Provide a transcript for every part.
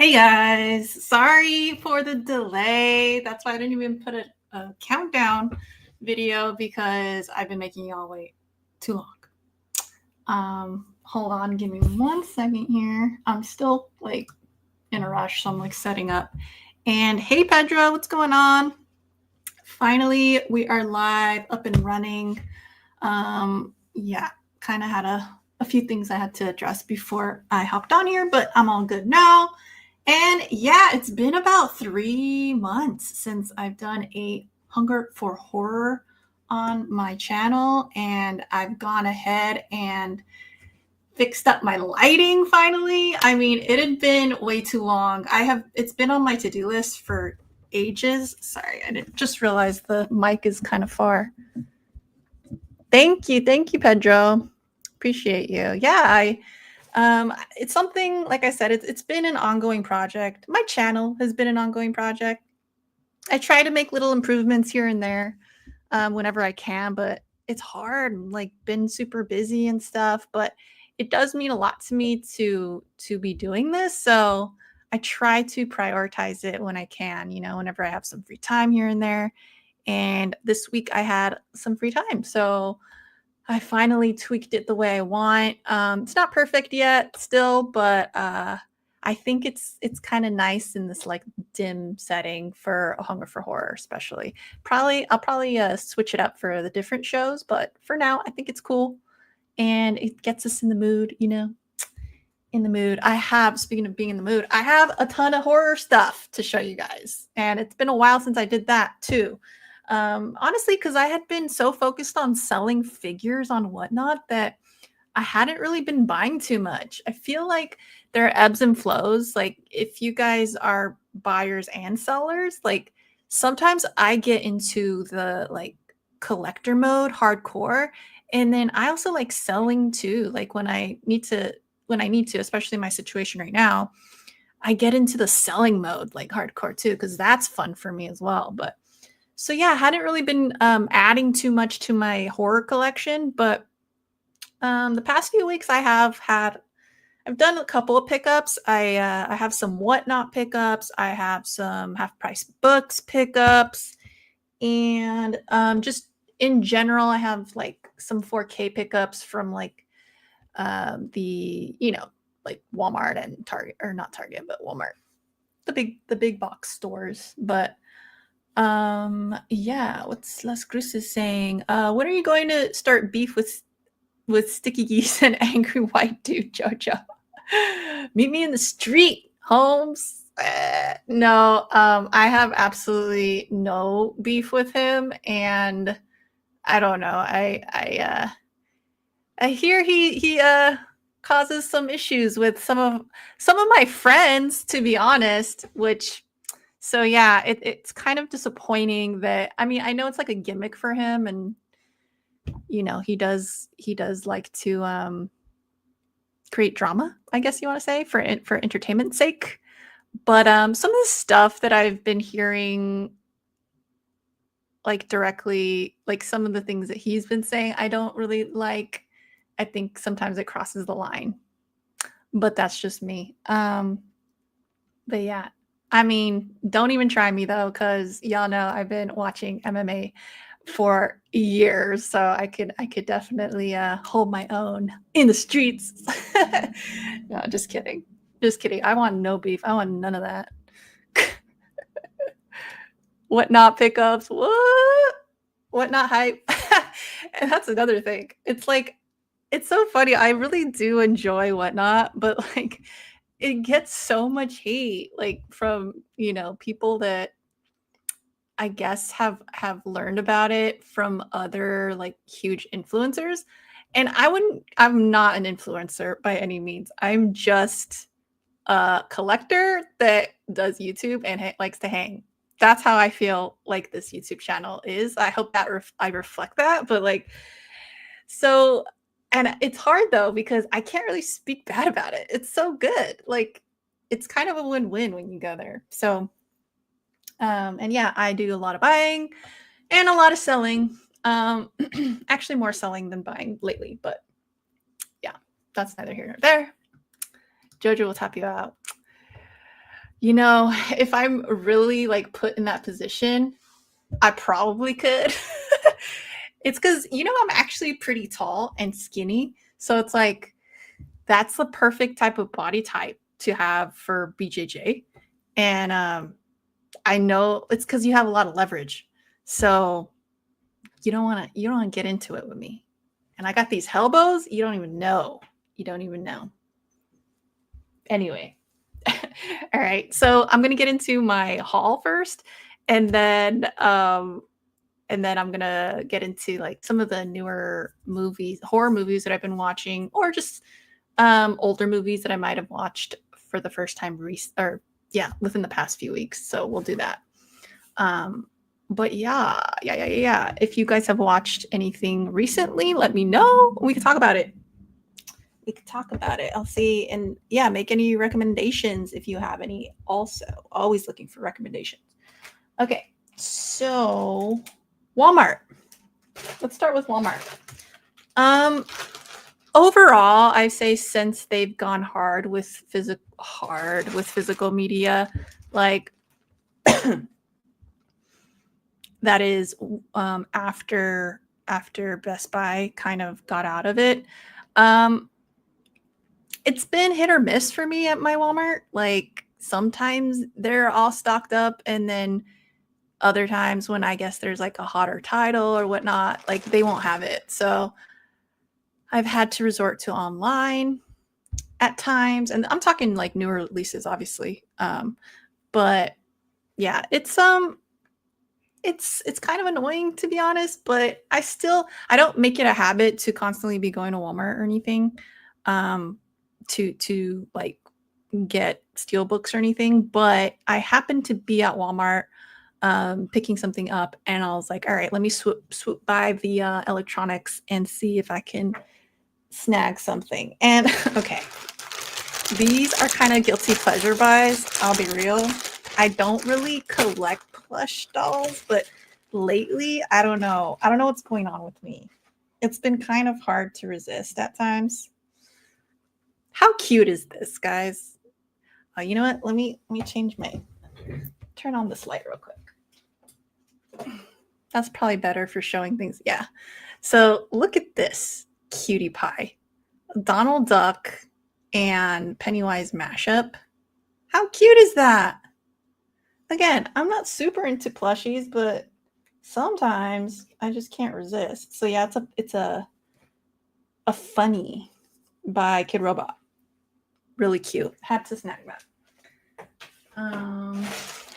Hey guys, sorry for the delay. That's why I didn't even put a countdown video because I've been making y'all wait too long. Hold on, give me 1 second here. I'm still like in a rush, so I'm like setting up. And hey Pedro, what's going on? Finally, we are live, up and running. Yeah, kind of had a few things I had to address before I hopped on here, but I'm all good now. And yeah, it's been about 3 months since I've done a Hunger for Horror on my channel, and I've gone ahead and fixed up my lighting finally. I mean, it had been way too long. It's been on my to-do list for ages. Sorry, I didn't just realize the mic is kind of far. Thank you, Pedro. Appreciate you. Yeah, it's something, like I said, it's been an ongoing project. My channel has been an ongoing project. I try to make little improvements here and there whenever I can, but it's hard. Like, been super busy and stuff, but it does mean a lot to me to be doing this. So I try to prioritize it when I can. Whenever I have some free time here and there. And this week I had some free time, so I finally tweaked it the way I want. It's not perfect yet still, but I think it's kind of nice in this like dim setting for A Hunger for Horror, especially. I'll probably switch it up for the different shows, but for now, I think it's cool and it gets us in the mood. In the mood. Speaking of being in the mood, I have a ton of horror stuff to show you guys, and it's been a while since I did that too. Honestly, because I had been so focused on selling figures on Whatnot that I hadn't really been buying too much. I feel like there are ebbs and flows. Like, if you guys are buyers and sellers, like sometimes I get into the like collector mode hardcore, and then I also like selling too. Like when I need to, especially in my situation right now, I get into the selling mode like hardcore too, because that's fun for me as well. But so yeah, I hadn't really been adding too much to my horror collection, but the past few weeks I've done a couple of pickups. I have some Whatnot pickups. I have some half price books pickups, and just in general, I have like some 4K pickups from like the like Walmart and Target, or not Target, but Walmart, the big box stores. But yeah, what's Las Cruces saying? When are you going to start beef with Sticky Geese and Angry White Dude Jojo? Meet me in the street, Holmes. No, I have absolutely no beef with him, and I don't know. I hear he causes some issues with some of my friends, to be honest. So yeah, it's kind of disappointing that, I mean, I know it's like a gimmick for him, and he does like to create drama, I guess you want to say, for entertainment's sake. But some of the stuff that I've been hearing, like directly, like some of the things that he's been saying, I don't really like. I think sometimes it crosses the line, but that's just me. But yeah, I mean, don't even try me though, because y'all know I've been watching MMA for years, so I could definitely hold my own in the streets. No, just kidding. Just kidding. I want no beef. I want none of that. Whatnot pickups. Whatnot hype. And that's another thing. It's like, it's so funny. I really do enjoy Whatnot, but like it gets so much hate, like from people that I guess have learned about it from other like huge influencers. And I'm not an influencer by any means. I'm just a collector that does YouTube and likes to hang. That's how I feel like this YouTube channel is. I hope that I reflect that, but like, so, and it's hard though because I can't really speak bad about it. It's so good. Like, it's kind of a win-win when you go there. So and yeah, I do a lot of buying and a lot of selling. Actually more selling than buying lately, but yeah, that's neither here nor there. Jojo will tap you out. You know, if I'm really like put in that position, I probably could. It's because, you know, I'm actually pretty tall and skinny. So it's like, that's the perfect type of body type to have for BJJ. And I know it's because you have a lot of leverage. So you don't want to get into it with me. And I got these elbows, you don't even know. You don't even know. Anyway. All right. So I'm gonna get into my haul first, and then I'm gonna get into like some of the newer movies, horror movies that I've been watching, or just older movies that I might have watched for the first time within the past few weeks. So we'll do that. But yeah. If you guys have watched anything recently, let me know. We can talk about it. I'll see. And yeah, make any recommendations if you have any. Also, always looking for recommendations. Okay, so Walmart. Let's start with Walmart. Overall, I say since they've gone hard with physical media, like that is after Best Buy kind of got out of it. It's been hit or miss for me at my Walmart. Like sometimes they're all stocked up, and then other times when I guess there's like a hotter title or whatnot, like they won't have it. So I've had to resort to online at times, and I'm talking like newer releases, obviously. But yeah, it's kind of annoying to be honest, but I don't make it a habit to constantly be going to Walmart or anything to like get steel books or anything, but I happened to be at Walmart picking something up, and I was like, all right, let me swoop by the electronics and see if I can snag something. And okay, these are kind of guilty pleasure buys, I'll be real. I don't really collect plush dolls, but lately, I don't know what's going on with me. It's been kind of hard to resist at times. How cute is this, guys? You know what? Let me change my turn on this light real quick. That's probably better for showing things. Yeah. So look at this cutie pie. Donald Duck and Pennywise mashup. How cute is that? Again, I'm not super into plushies, but sometimes I just can't resist. So yeah, it's a funny by Kid Robot. Really cute. Had to snag that. I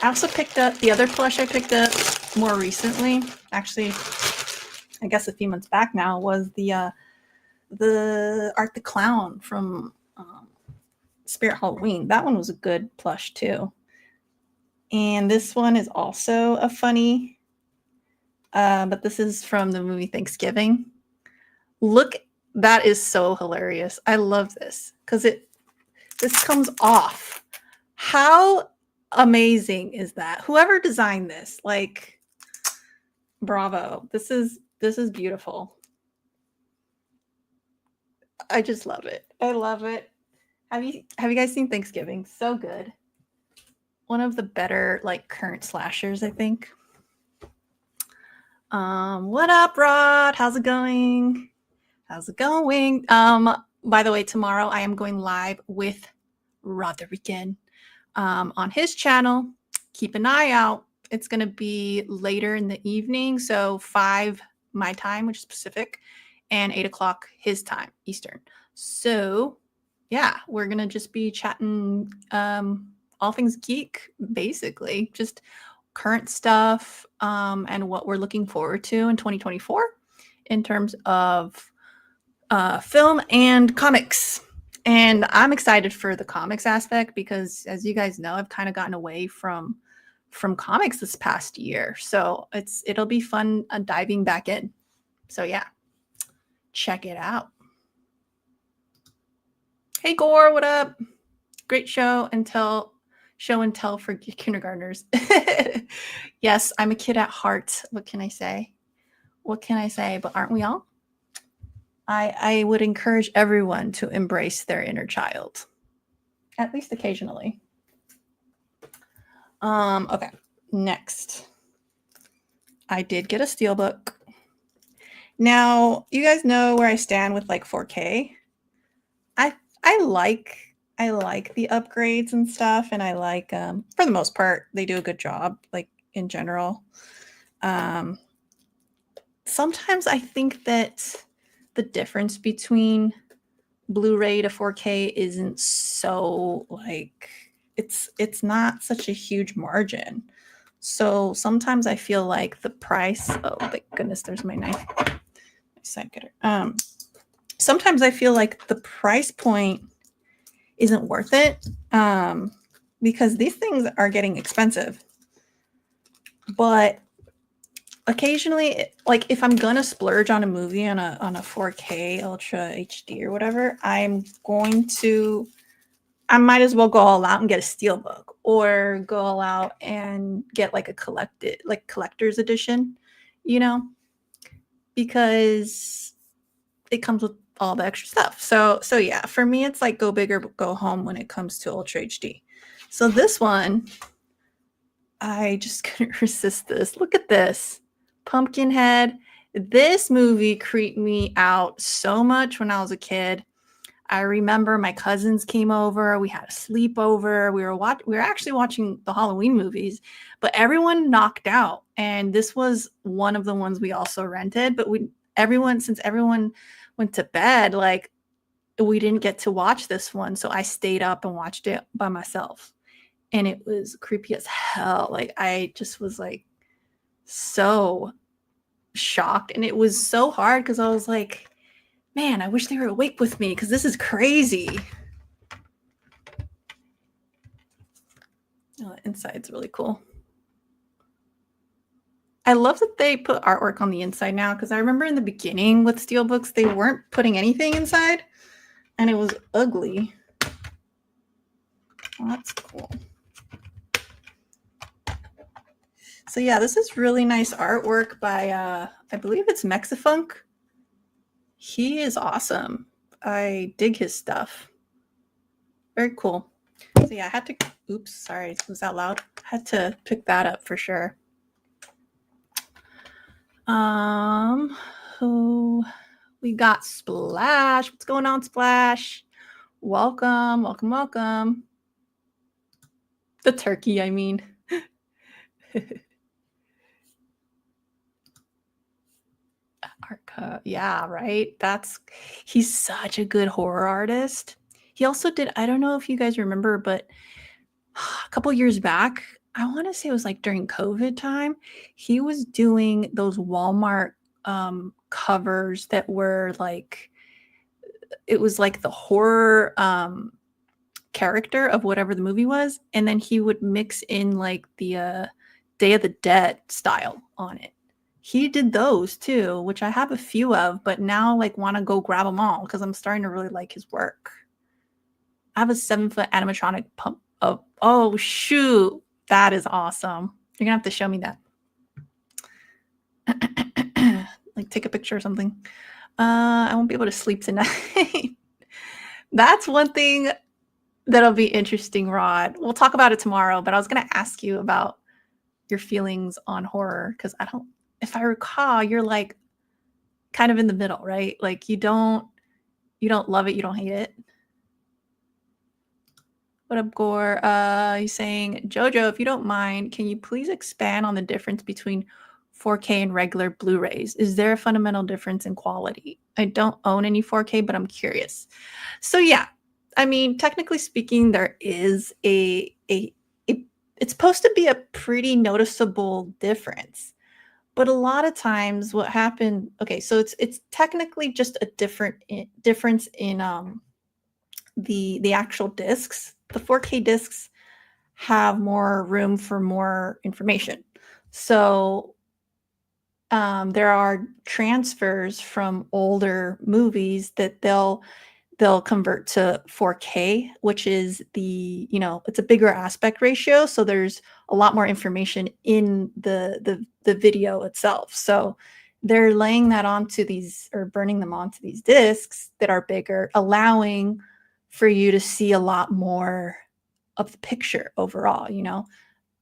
also picked up the other plush I picked up more recently. Actually, I guess a few months back now, was the Art the Clown from Spirit Halloween. That one was a good plush too. And this one is also a funny, but this is from the movie Thanksgiving. Look, that is so hilarious. I love this because this comes off. How amazing is that? Whoever designed this, like, bravo. This is beautiful. I just love it. I love it. Have you guys seen Thanksgiving? So good. One of the better like current slashers, I think. What up, Rod? How's it going? By the way, tomorrow I am going live with Roderican on his channel. Keep an eye out. It's going to be later in the evening, so 5 my time, which is Pacific, and 8 o'clock his time, Eastern. So yeah, we're going to just be chatting all things geek, basically, just current stuff and what we're looking forward to in 2024 in terms of film and comics. And I'm excited for the comics aspect because, as you guys know, I've kind of gotten away from comics this past year. So it'll be fun diving back in. So yeah, check it out. Hey Gore, what up? Great show and tell for kindergartners. Yes, I'm a kid at heart. What can I say? But aren't we all? I would encourage everyone to embrace their inner child, at least occasionally. Okay, next. I did get a Steelbook. Now, you guys know where I stand with like 4K. I like the upgrades and stuff, and I like for the most part they do a good job, like in general. Sometimes I think that the difference between Blu-ray to 4K isn't so like it's not such a huge margin. So sometimes I feel like the price, oh thank goodness, there's my knife. My side cutter. Sometimes I feel like the price point isn't worth it because these things are getting expensive. But occasionally, like if I'm gonna splurge on a movie on a 4K Ultra HD or whatever, I might as well go all out and get a Steelbook or go all out and get like a collector's edition, you know, because it comes with all the extra stuff. So yeah, for me, it's like go big or go home when it comes to Ultra HD. So this one, I just couldn't resist this. Look at this. Pumpkinhead. This movie creeped me out so much when I was a kid. I remember my cousins came over. We had a sleepover. We were actually watching the Halloween movies, but everyone knocked out. And this was one of the ones we also rented. But since everyone went to bed, like we didn't get to watch this one. So I stayed up and watched it by myself. And it was creepy as hell. Like I just was like so shocked. And it was so hard because I was like, man, I wish they were awake with me because this is crazy. Oh, the inside's really cool. I love that they put artwork on the inside now because I remember in the beginning with Steelbooks, they weren't putting anything inside and it was ugly. Oh, that's cool. So yeah, this is really nice artwork by, I believe it's Mexifunk. He is awesome. I dig his stuff. Very cool. So yeah, I had to, oops, sorry, was that loud? I had to pick that up for sure. Who we got? Splash. What's going on, Splash? Welcome. The turkey, I mean. Arca, yeah, right. He's such a good horror artist. He also did, I don't know if you guys remember, but a couple years back, I want to say it was like during COVID time, he was doing those Walmart covers that were like, it was like the horror character of whatever the movie was, and then he would mix in like the Day of the Dead style on it. He did those too, which I have a few of, but now like want to go grab them all because I'm starting to really like his work. I have a 7-foot animatronic pump. Oh shoot, that is awesome. You're gonna have to show me that. Like take a picture or something. I won't be able to sleep tonight. That's one thing that'll be interesting, Rod. We'll talk about it tomorrow, but I was going to ask you about your feelings on horror because if I recall, you're like kind of in the middle, right? Like you don't love it, you don't hate it. What up, Gore? He's saying, Jojo, if you don't mind, can you please expand on the difference between 4K and regular Blu-rays? Is there a fundamental difference in quality? I don't own any 4K, but I'm curious. So yeah, I mean, technically speaking, there is it's supposed to be a pretty noticeable difference. But a lot of times what happened, okay, so it's technically just a difference in the actual discs. The 4K discs have more room for more information. So there are transfers from older movies that they'll convert to 4K, which is it's a bigger aspect ratio. So there's a lot more information in the video itself. So they're laying that onto these or burning them onto these discs that are bigger, allowing for you to see a lot more of the picture overall,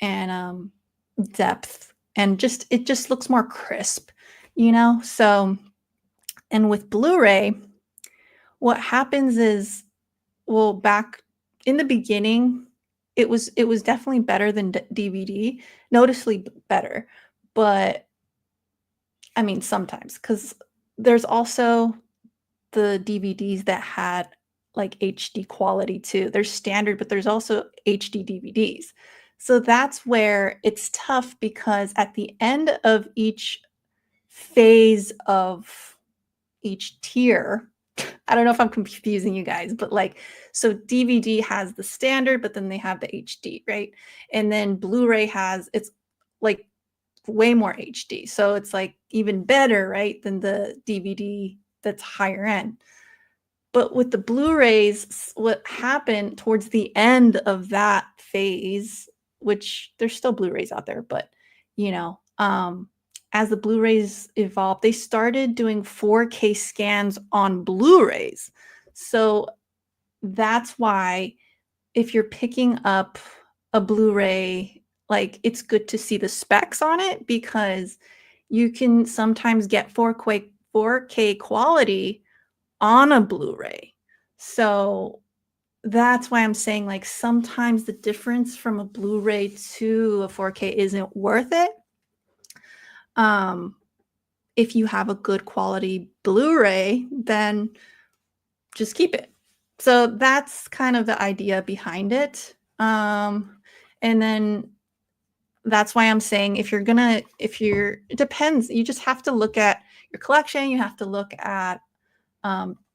and depth, and just it just looks more crisp, you know? So, and with Blu-ray, what happens is, well, back in the beginning, it was definitely better than DVD, noticeably better. But I mean, sometimes, because there's also the DVDs that had like HD quality too. There's standard, but there's also HD DVDs. So that's where it's tough, because at the end of each phase of each tier, I don't know if I'm confusing you guys, but like, so DVD has the standard, but then they have the HD, right? And then Blu-ray has, it's like way more HD. So it's like even better, right, than the DVD that's higher end. But with the Blu-rays, what happened towards the end of that phase, which there's still Blu-rays out there, but you know, as the Blu-rays evolved, they started doing 4K scans on Blu-rays. So that's why if you're picking up a Blu-ray, like, it's good to see the specs on it, because you can sometimes get 4K quality on a Blu-ray. So that's why I'm saying, like, sometimes the difference from a Blu-ray to a 4K isn't worth it. If you have a good quality Blu-ray, then just keep it. So that's kind of the idea behind it. And then that's why I'm saying, it depends. You just have to look at your collection. You have to look at,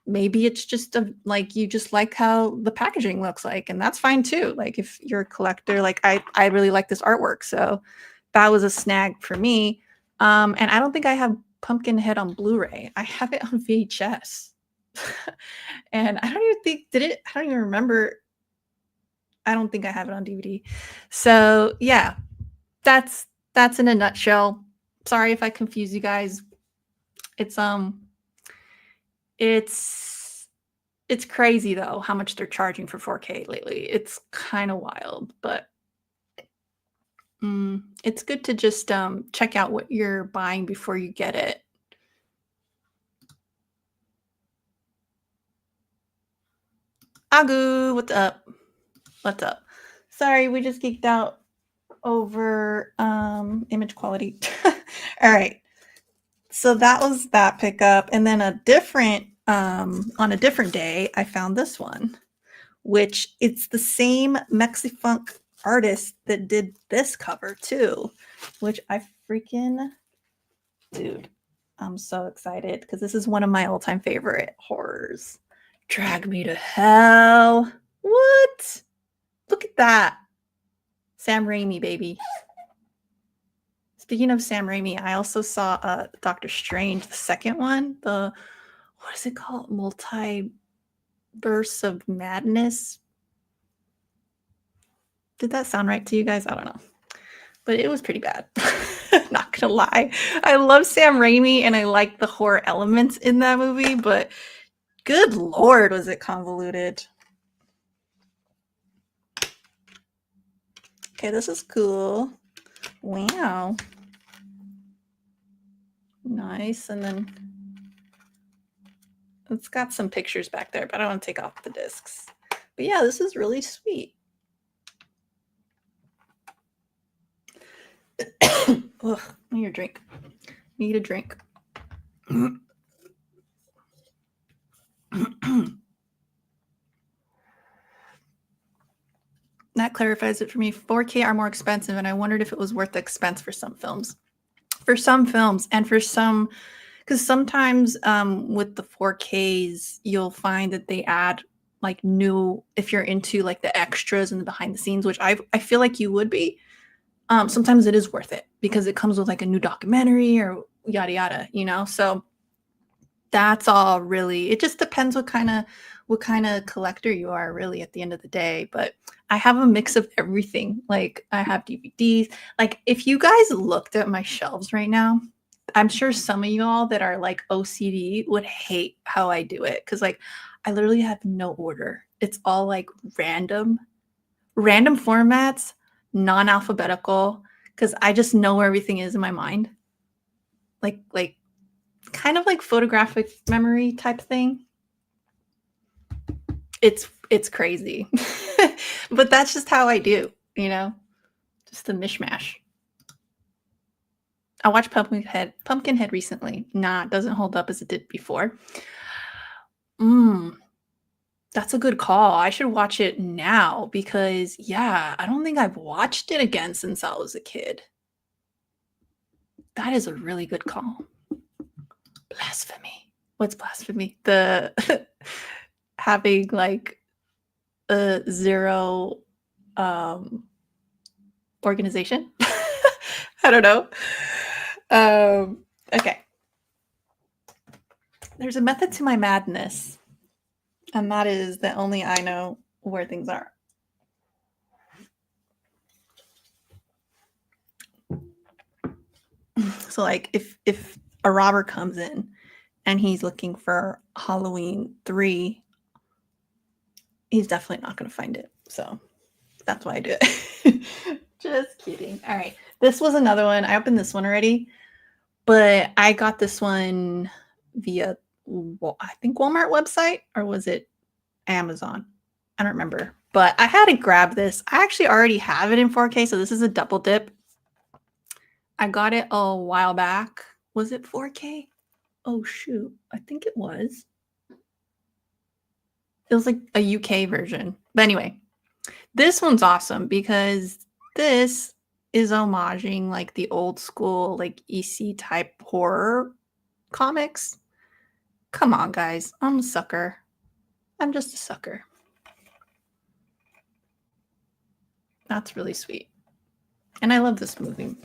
maybe it's just like, you just like how the packaging looks like, and that's fine too. Like, if you're a collector, like I really like this artwork, so that was a snag for me. And I don't think I have Pumpkinhead on Blu-ray. I have it on VHS. And I don't even think, I don't even remember. I don't think I have it on DVD. So yeah, that's in a nutshell. Sorry if I confuse you guys. It's it's crazy though how much they're charging for 4K lately. It's kind of wild, but it's good to just check out what you're buying before you get it. Agu, what's up? What's up? Sorry, we just geeked out over image quality. All right. So that was that pickup. And then on a different day, I found this one, which it's the same Mexifunk artist that did this cover too, which I freaking, dude, I'm so excited, because this is one of my all-time favorite horrors. Drag Me to Hell. What? Look at that. Sam Raimi, baby. Speaking of Sam Raimi, I also saw Doctor Strange, the second one. What is it called? Multiverse of Madness. Did that sound right to you guys? I don't know. But it was pretty bad. Not gonna lie. I love Sam Raimi and I like the horror elements in that movie, but good Lord, was it convoluted. Okay, this is cool. Wow. Nice. And then it's got some pictures back there, but I don't want to take off the discs. But yeah, this is really sweet. Ugh, I need a drink. Need a drink. That clarifies it for me. 4K are more expensive, and I wondered if it was worth the expense for some films. For some films, and for some, because sometimes with the 4Ks, you'll find that they add like new, if you're into like the extras and the behind the scenes, which I feel like you would be. Sometimes it is worth it because it comes with like a new documentary or yada yada, you know. So that's all really. It just depends what kind of collector you are, really, at the end of the day. But I have a mix of everything. Like, I have DVDs. Like, if you guys looked at my shelves right now, I'm sure some of y'all that are like OCD would hate how I do it, because like I literally have no order. It's all like random formats, non-alphabetical, because I just know where everything is in my mind. Like kind of like photographic memory type thing. It's crazy. But that's just how I do, you know? Just a mishmash. I watched Pumpkinhead recently. Nah, it doesn't hold up as it did before. That's a good call. I should watch it now because, yeah, I don't think I've watched it again since I was a kid. That is a really good call. Blasphemy. What's blasphemy? The having like a zero organization. I don't know. Okay. There's a method to my madness, and that is that only I know where things are. So like if a robber comes in and he's looking for Halloween 3, he's definitely not going to find it. So that's why I do it. Just kidding. All right. This was another one. I opened this one already, but I got this one via, I think, Walmart website, or was it Amazon? I don't remember. But I had to grab this. I actually already have it in 4K, so this is a double dip. I got it a while back. Was it 4K? Oh, shoot. I think it was. It was like a UK version. But anyway, this one's awesome because this is homaging like the old school, like EC type horror comics. Come on, guys. I'm a sucker. I'm just a sucker. That's really sweet. And I love this movie.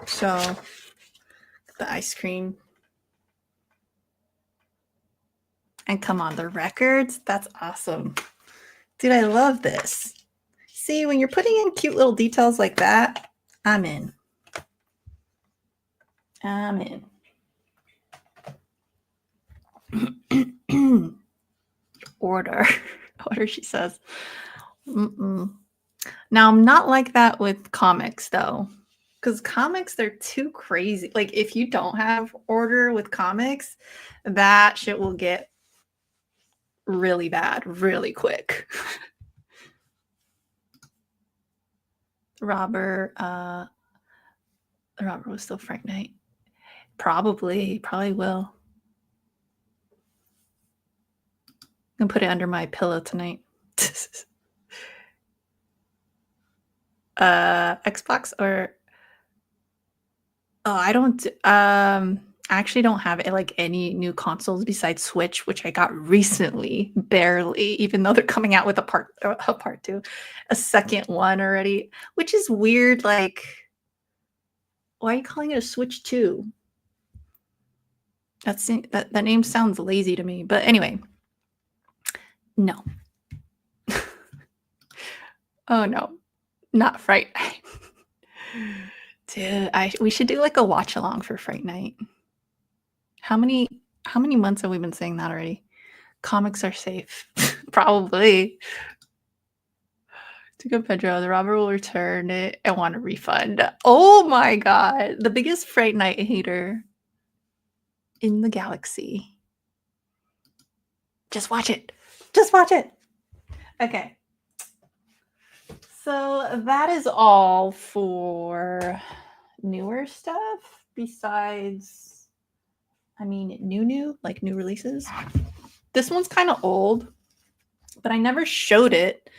So, the ice cream. And come on, the records. That's awesome. Dude, I love this. See, when you're putting in cute little details like that, I'm in. I'm in. Order, she says. Now, I'm not like that with comics, though. Because comics, they're too crazy. Like, if you don't have order with comics, that shit will get really bad really quick. Robert was still Fright Night. Probably will. I'm gonna put it under my pillow tonight. Xbox or I don't I actually don't have like any new consoles besides Switch, which I got recently, barely, even though they're coming out with a part 2, a second one already, which is weird. Like, why are you calling it a Switch 2? That name sounds lazy to me, but anyway. No. Oh no. Not Fright Night. Dude, we should do like a watch along for Fright Night. How many months have we been saying that already? Comics are safe. Probably. To go, Pedro, the robber will return it and want a refund. Oh my god. The biggest Fright Night hater in the galaxy. Just watch it. Just watch it. Okay. So that is all for newer stuff besides, new, like new releases. This one's kind of old, but I never showed it.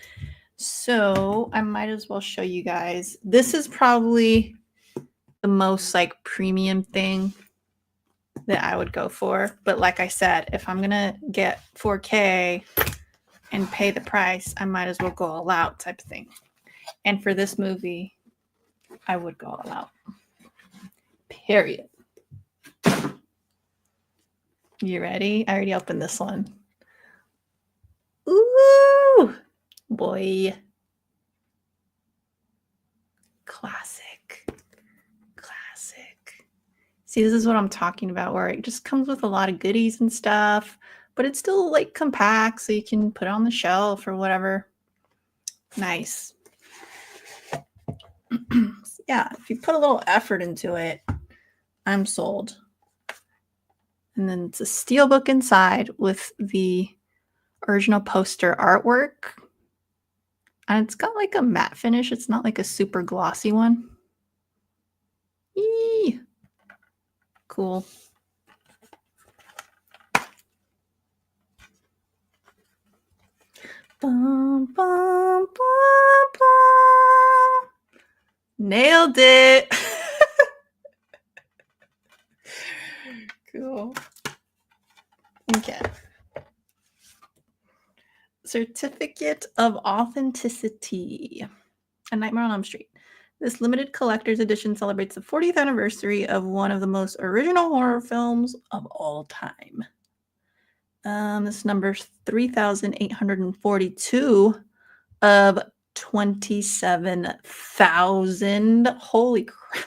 So I might as well show you guys. This is probably the most like premium thing that I would go for. But like I said, if I'm going to get 4K and pay the price, I might as well go all out type of thing. And for this movie, I would go all out. Period. You ready? I already opened this one. Ooh, boy. Classic. See, this is what I'm talking about, where it just comes with a lot of goodies and stuff, but it's still like compact, so you can put it on the shelf or whatever. Nice. Yeah, if you put a little effort into it, I'm sold. And then it's a steelbook inside with the original poster artwork. And it's got like a matte finish. It's not like a super glossy one. Eee! Cool. Bum, bum, bum, bum. Nailed it. Cool. Okay. Certificate of Authenticity. A Nightmare on Elm Street. This limited collector's edition celebrates the 40th anniversary of one of the most original horror films of all time. This number's 3,842 of 27,000. Holy crap.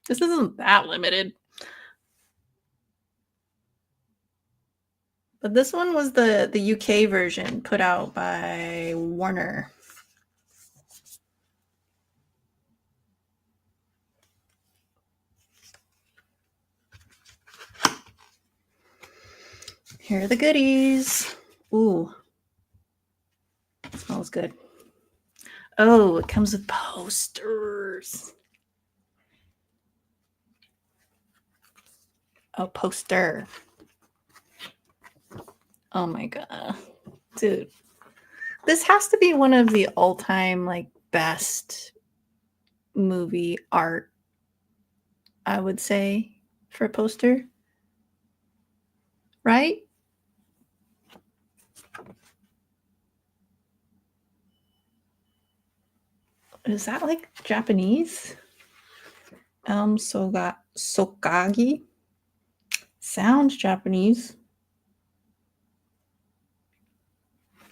This isn't that limited. But this one was the UK version put out by Warner. Here are the goodies. Ooh. It smells good. Oh, it comes with posters. Oh, poster. Oh my god. Dude. This has to be one of the all-time like best movie art, I would say, for a poster. Right? Is that like Japanese? Sokagi? Sounds Japanese.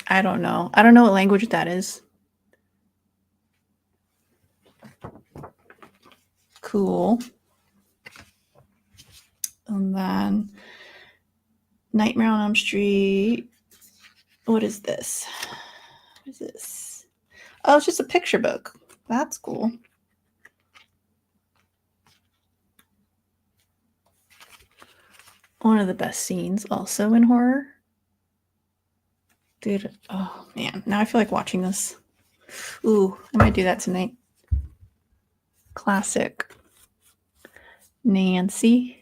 I don't know. I don't know what language that is. Cool. And then Nightmare on Elm Street. What is this? What is this? Oh, it's just a picture book. That's cool. One of the best scenes also in horror. Dude, oh man. Now I feel like watching this. Ooh, I might do that tonight. Classic. Nancy.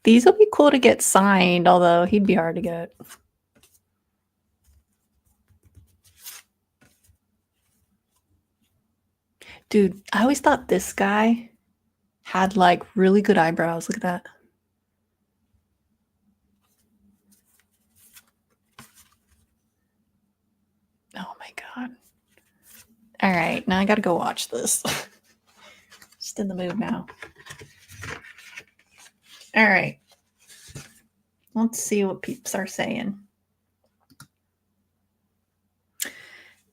These will be cool to get signed, although he'd be hard to get. Dude, I always thought this guy had like really good eyebrows. Look at that. Oh my god. All right, now I gotta go watch this. Just in the mood now. All right. Let's see what peeps are saying.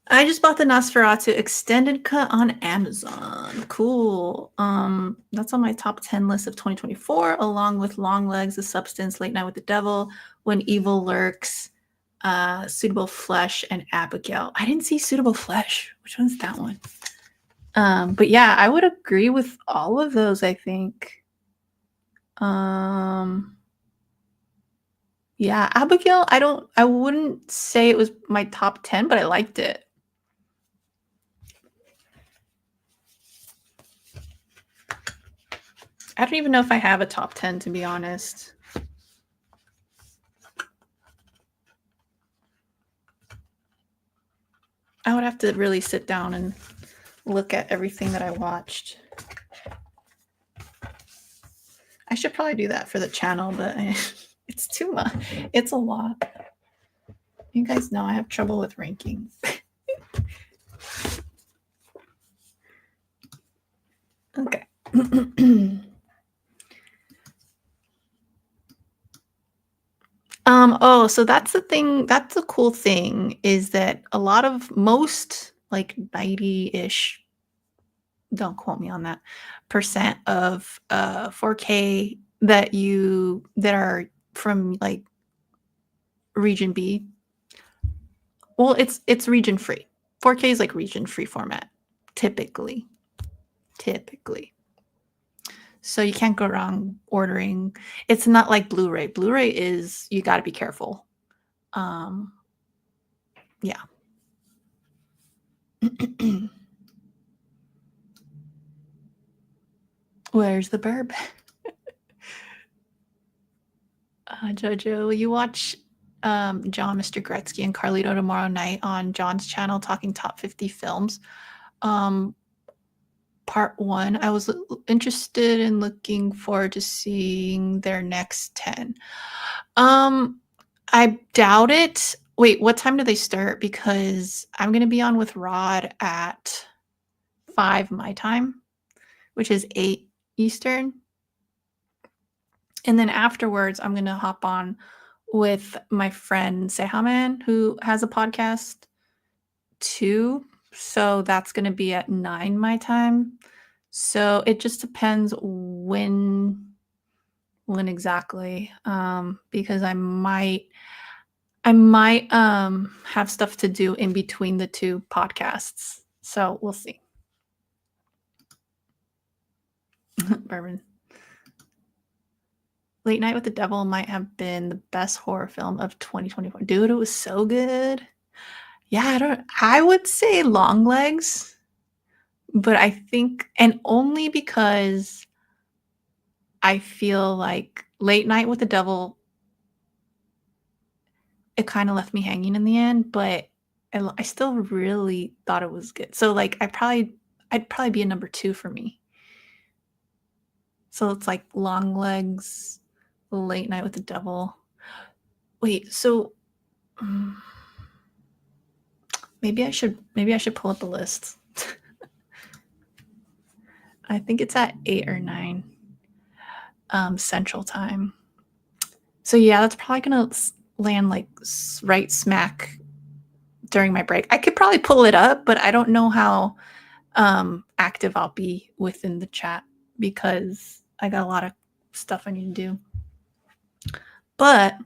I just bought the Nosferatu extended cut on Amazon. Cool. That's on my top 10 list of 2024, along with Long Legs, The Substance, Late Night with the Devil, When Evil Lurks, Suitable Flesh, and Abigail. I didn't see Suitable Flesh. Which one's that one? But yeah, I would agree with all of those, I think. Yeah, Abigail, I wouldn't say it was my top 10, but I liked it. I don't even know if I have a top 10, to be honest. I would have to really sit down and look at everything that I watched. I should probably do that for the channel, but it's too much. It's a lot. You guys know I have trouble with ranking. Okay. Oh, so that's the thing. That's the cool thing is that most like 90-ish, don't quote me on that, % of 4K that are from like region B. Well, it's region free. 4K is like region free format, typically. So you can't go wrong ordering. It's not like Blu-ray. Blu-ray is, you got to be careful. Yeah. Where's the burb? Jojo, will you watch John, Mr. Gretzky, and Carlito tomorrow night on John's channel talking top 50 films? Part 1. I was interested in looking forward to seeing their next 10. I doubt it. Wait, what time do they start? Because I'm going to be on with Rod at 5 my time, which is 8 Eastern. And then afterwards, I'm going to hop on with my friend Sehaman, who has a podcast too. So that's going to be at 9 my time. So it just depends when exactly, because I might have stuff to do in between the two podcasts. So we'll see. Bourbon. Late Night with the Devil might have been the best horror film of 2024. Dude, it was so good. Yeah, I would say Longlegs, but I think, and only because I feel like Late Night with the Devil, it kind of left me hanging in the end, but I still really thought it was good. So like I'd probably be a number 2 for me. So it's like Longlegs, Late Night with the Devil. Wait, so maybe I should pull up a list. I think it's at 8 or 9 Central Time. So yeah, that's probably gonna land like right smack during my break. I could probably pull it up, but I don't know how active I'll be within the chat because I got a lot of stuff I need to do. But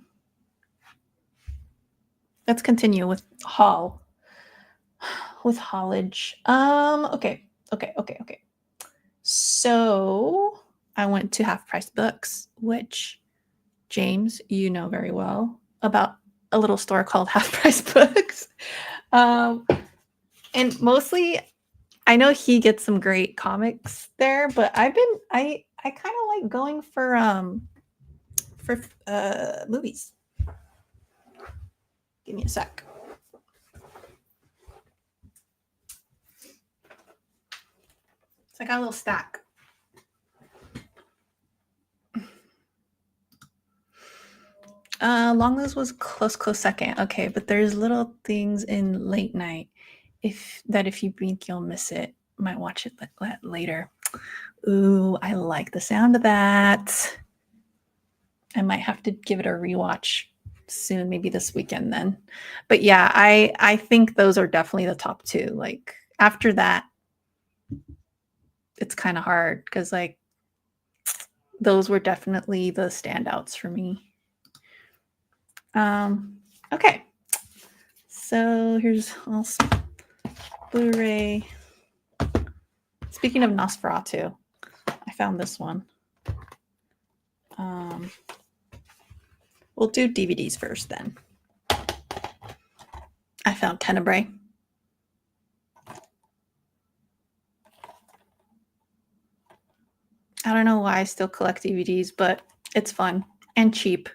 let's continue with haulage. Okay. So I went to Half Price Books, which James, you know very well about a little store called Half Price Books. And mostly I know he gets some great comics there, but I kind of like going for movies. Give me a sec. So I got a little stack. Longlegs was close second. Okay, but there's little things in Late Night if you think you'll miss it, might watch it later. Ooh, I like the sound of that. I might have to give it a rewatch soon, maybe this weekend then. But yeah, I think those are definitely the top 2. Like after that, it's kind of hard because like those were definitely the standouts for me. Okay. So here's also Blu-ray. Speaking of Nosferatu, I found this one. We'll do DVDs first then. I found Tenebrae. I don't know why I still collect DVDs, but it's fun and cheap.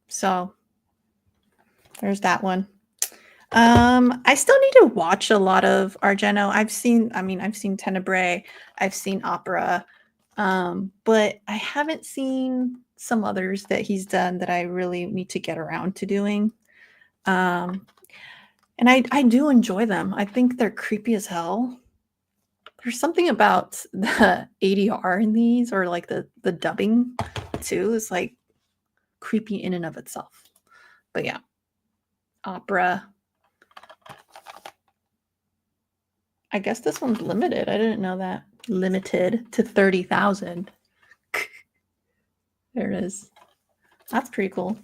So there's that one. I still need to watch a lot of Argento. I've seen Tenebrae, I've seen Opera, but I haven't seen some others that he's done that I really need to get around to doing. And I do enjoy them. I think they're creepy as hell. There's something about the ADR in these, or like the dubbing too, is like creepy in and of itself. But yeah, Opera. I guess this one's limited. I didn't know that. Limited to 30,000. There it is. That's pretty cool.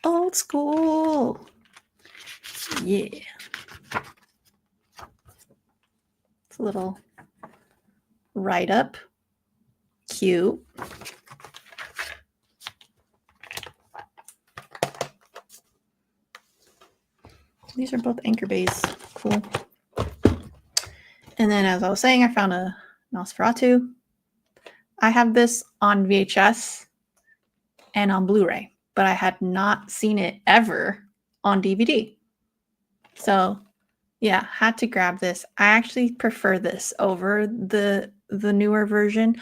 Old school. Yeah. It's a little write-up. Cute. These are both Anchor Bays. Cool. And then, as I was saying, I found a Nosferatu. I have this on VHS and on Blu-ray, but I had not seen it ever on DVD. So, yeah, had to grab this. I actually prefer this over the newer version.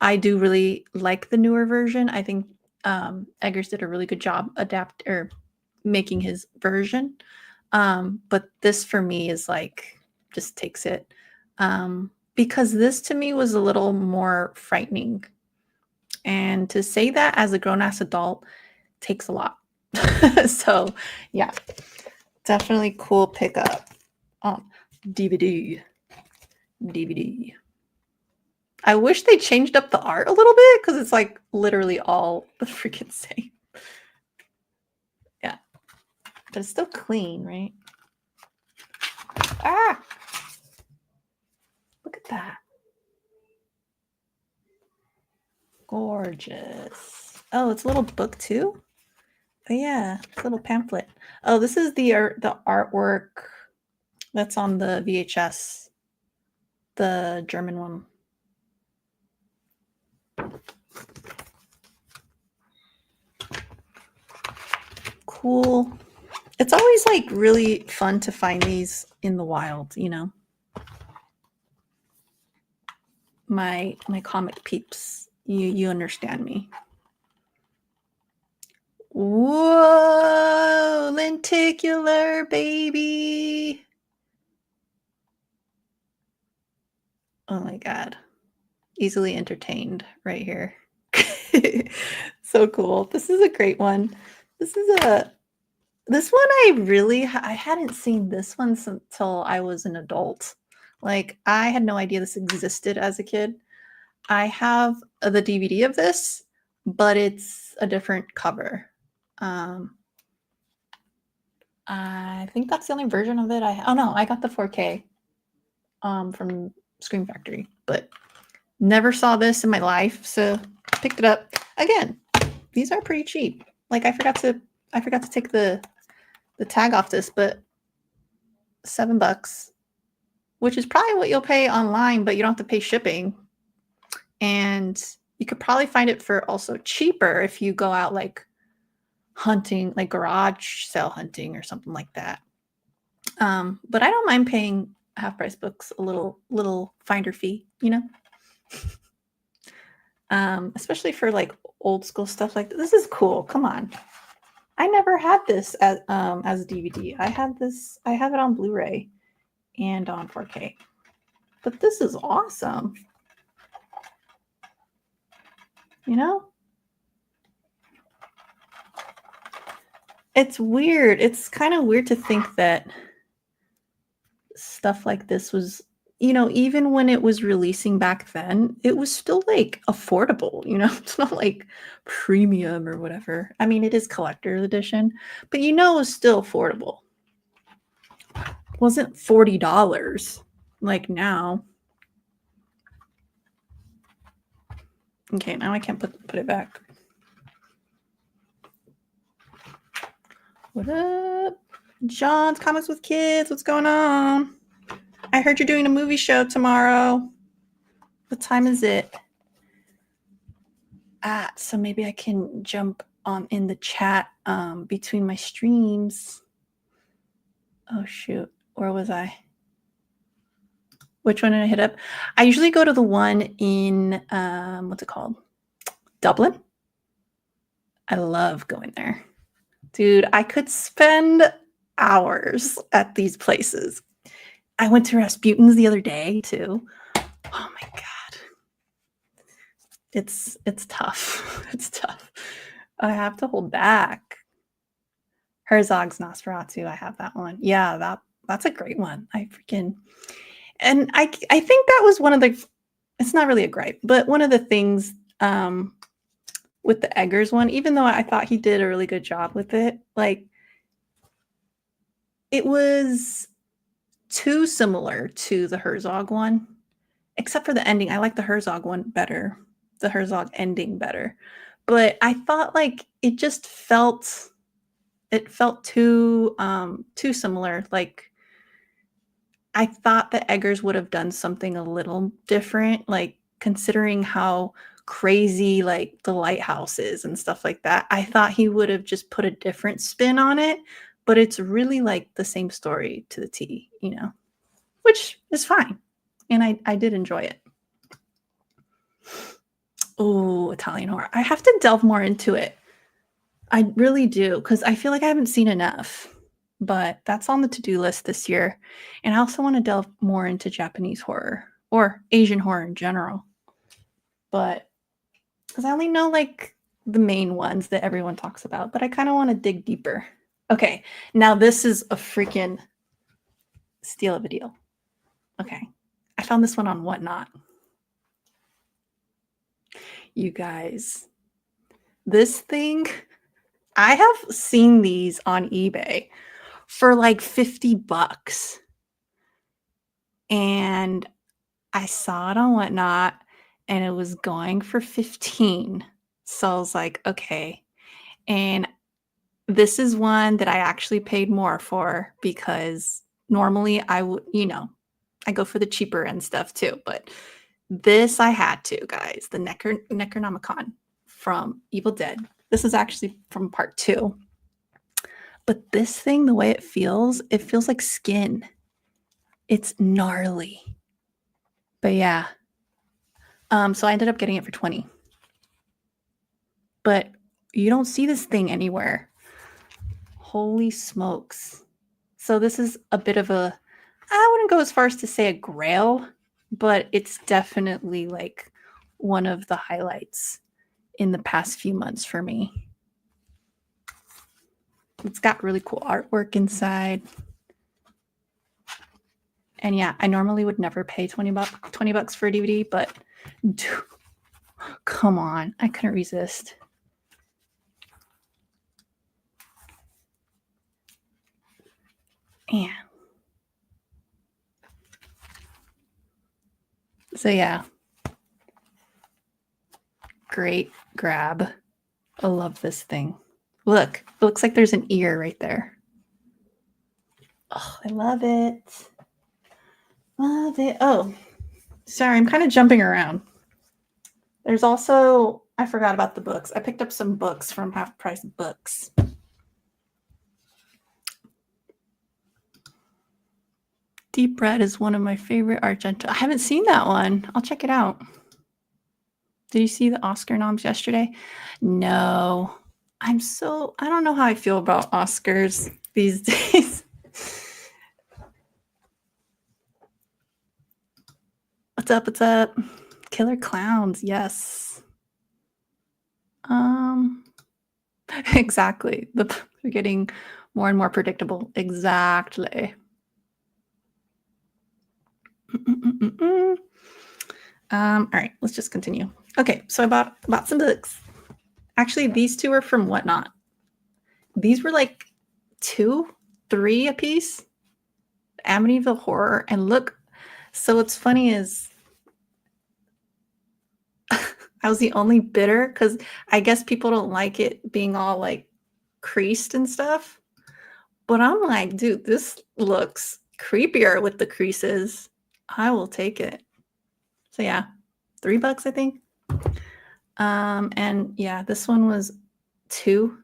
I do really like the newer version. I think Eggers did a really good job making his version. But this for me is like just takes it. Because this to me was a little more frightening. And to say that as a grown-ass adult takes a lot. So, yeah, definitely cool pickup. DVD. I wish they changed up the art a little bit because it's like literally all the freaking same. Yeah. But it's still clean, right? Ah! Look at that. Gorgeous. Oh, it's a little book too? Oh, yeah, it's a little pamphlet. Oh, this is the artwork that's on the VHS, the German one. Cool. It's always like really fun to find these in the wild, you know. My comic peeps, you understand me. Whoa, lenticular baby. Oh my God. Easily entertained right here. So cool. This is a great one. This one I hadn't seen this one until I was an adult. Like I had no idea this existed as a kid. I have the DVD of this, but it's a different cover. I think that's the only version of it. I got the 4K from Scream Factory, but never saw this in my life, so picked it up. Again, these are pretty cheap. Like I forgot to take the tag off this, but $7, which is probably what you'll pay online, but you don't have to pay shipping. And you could probably find it for also cheaper if you go out like hunting, like garage sale hunting or something like that. But I don't mind paying half price books a little finder fee, you know. Especially for like old school stuff like this. This is cool. Come on. I never had this as a DVD. I have it on Blu-ray and on 4K. But this is awesome. You know? It's weird. It's kind of weird to think that stuff like this was, you know, even when it was releasing back then, it was still like affordable, you know. It's not like premium or whatever. I mean, it is collector's edition, but you know, it's still affordable. It wasn't $40 like now. Okay, now I can't put it back. What up? John's Comics with Kids. What's going on? I heard you're doing a movie show tomorrow. What time is it? So maybe I can jump in the chat between my streams. Oh shoot, where was I? Which one did I hit up? I usually go to the one in what's it called? Dublin. I love going there. Dude, I could spend hours at these places. I went to Rasputin's the other day too. Oh my God. It's tough. It's tough. I have to hold back. Herzog's Nosferatu. I have that one. Yeah, that's a great one. I think that was one of the, it's not really a gripe, but one of the things with the Eggers one, even though I thought he did a really good job with it. Like, it was too similar to the Herzog one, except for the ending. I like the Herzog one better, the Herzog ending better. But I thought like it just felt too similar. Like, I thought that Eggers would have done something a little different, like considering how crazy like the lighthouse is and stuff like that. I thought he would have just put a different spin on it, but it's really like the same story to the T, you know, which is fine. And I did enjoy it. Oh, Italian horror. I have to delve more into it. I really do, because I feel like I haven't seen enough. But that's on the to-do list this year. And I also want to delve more into Japanese horror or Asian horror in general. But because I only know like the main ones that everyone talks about, but I kind of want to dig deeper. Okay, now this is a freaking steal of a deal. Okay, I found this one on Whatnot. You guys, this thing, I have seen these on eBay for like $50. And I saw it on Whatnot and it was going for 15. So I was like, okay. And this is one that I actually paid more for because normally I would, you know, I go for the cheaper end stuff too. But this I had to, guys. The Necronomicon from Evil Dead. This is actually from part 2. But this thing, the way it feels like skin. It's gnarly. But yeah. So I ended up getting it for 20. But you don't see this thing anywhere. Holy smokes. So this is a bit of a, I wouldn't go as far as to say a grail, but it's definitely like one of the highlights in the past few months for me. It's got really cool artwork inside. And yeah, I normally would never pay $20 for a DVD, but dude, come on, I couldn't resist. Yeah. So yeah. Great grab. I love this thing. Look, it looks like there's an ear right there. Oh, I love it. Love it. Oh, sorry, I'm kind of jumping around. There's also, I forgot about the books. I picked up some books from Half Price Books. Deep Red is one of my favorite Argento. I haven't seen that one. I'll check it out. Did you see the Oscar noms yesterday? No. I don't know how I feel about Oscars these days. What's up? What's up? Killer Clowns. Yes. Exactly. They're getting more and more predictable. Exactly. All right, let's just continue. Okay, so I bought some books. Actually, these two are from Whatnot. These were like $2, $3 a piece. Amityville Horror. And look, so what's funny is I was the only bidder because I guess people don't like it being all like creased and stuff. But I'm like, dude, this looks creepier with the creases. I will take it. So yeah, $3, I think. And yeah, this one was 2.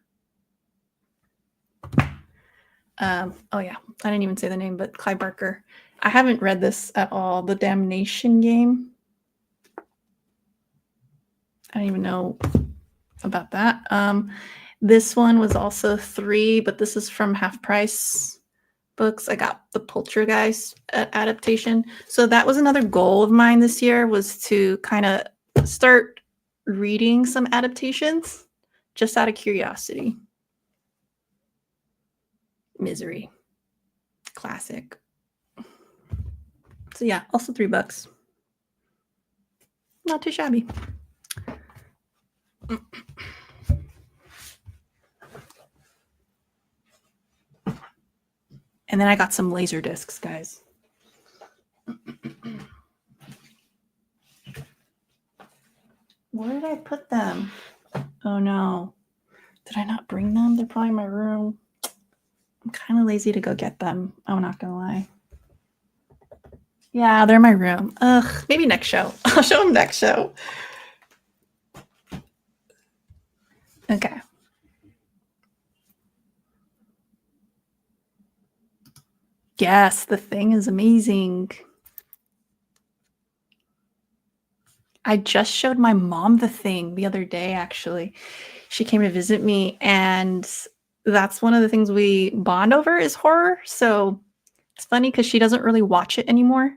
Oh yeah, I didn't even say the name, but Clive Barker. I haven't read this at all. The Damnation Game. I don't even know about that. This one was also 3, but this is from Half Price Books. I got the Poltergeist adaptation. So that was another goal of mine this year, was to kind of start reading some adaptations just out of curiosity. Misery. Classic. So yeah, also $3. Not too shabby. And then I got some laser discs, guys. Where did I put them? Oh no. Did I not bring them? They're probably in my room. I'm kind of lazy to go get them. I'm not gonna lie. Yeah, they're in my room. Ugh, maybe next show. I'll show them next show. Okay. Yes, The Thing is amazing. I just showed my mom The Thing the other day, actually. She came to visit me, and that's one of the things we bond over is horror. So it's funny because she doesn't really watch it anymore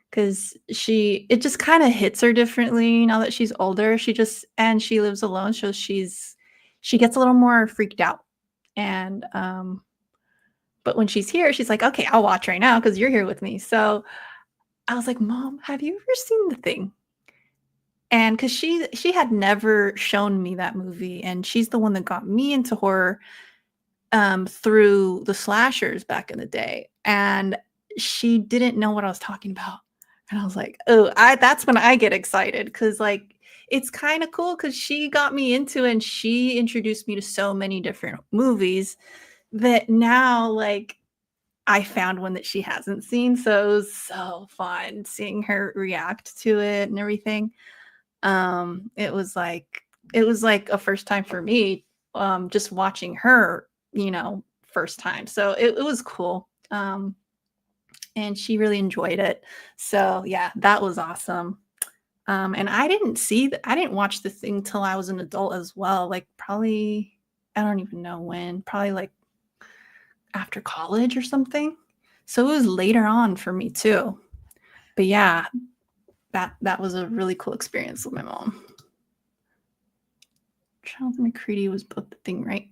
because it just kind of hits her differently now that she's older. She lives alone, so she gets a little more freaked out. And but when she's here, she's like, okay, I'll watch right now because you're here with me. So I was like, Mom, have you ever seen The Thing? And because she had never shown me that movie, and she's the one that got me into horror through the slashers back in the day, and she didn't know what I was talking about. And I was like, oh, that's when I get excited because like it's kind of cool because she got me into it and she introduced me to so many different movies that now like I found one that she hasn't seen. So it was so fun seeing her react to it and everything. It was like a first time for me, just watching her, first time. So it was cool. And she really enjoyed it. So yeah, that was awesome. And I didn't watch The Thing till I was an adult as well. Like probably, I don't even know when, probably like after college or something. So it was later on for me too. But yeah, that was a really cool experience with my mom. Child McCready was both The Thing, right?